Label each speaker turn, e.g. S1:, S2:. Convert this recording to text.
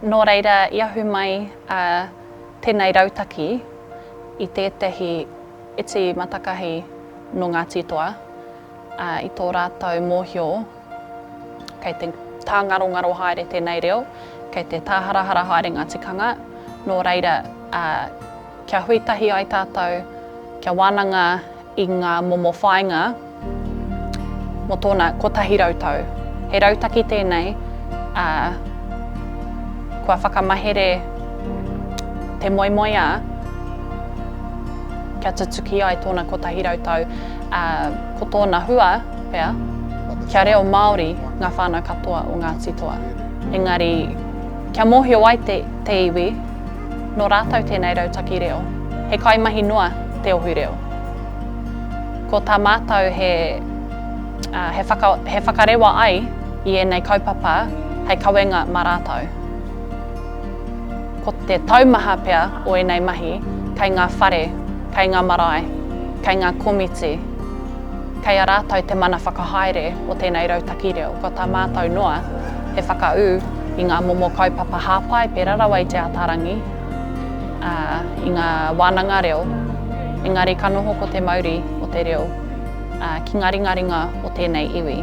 S1: Nō reira, i ahu mai tēnei rautaki i tētahi iti matakahi no Ngāti Toa. I tō rātou mōhio, kei te tā ngaro haere tēnei reo, kei te tā harahara haere ngā tikanga. Nō reira, kia huitahi ai tātou, kia wānanga i ngā momo whāinga mo tōna kotahi rautau. He rautaki tēnei, kua whakamahere te moimoia, kia tutuki ai tōna kotahi rautau, ko tōna hua, pea, kia reo Māori ngā whānau katoa o Ngāti Toa. Engari, kia mōhio ai te iwi, no rātou tēnei rautaki reo, he kaimahi noa te ohu reo. Ko tā mātou he whakarewa ai i ēnei kaupapa hei kawenga mā rātou. Ko te taumaha pea o ēnei mahi, kei ngā whare, kei ngā marae, kei ngā komiti, kei a rātou te mana whakahaere o tēnei rautaki reo. Ko tā mātou noa he whakau i ngā momo kaupapa hāpai pērā rawa i te ātarangi, i ngā wānanga reo, engari ka noho ko te Māori o te reo, ki ngā ringaringa o tēnei iwi.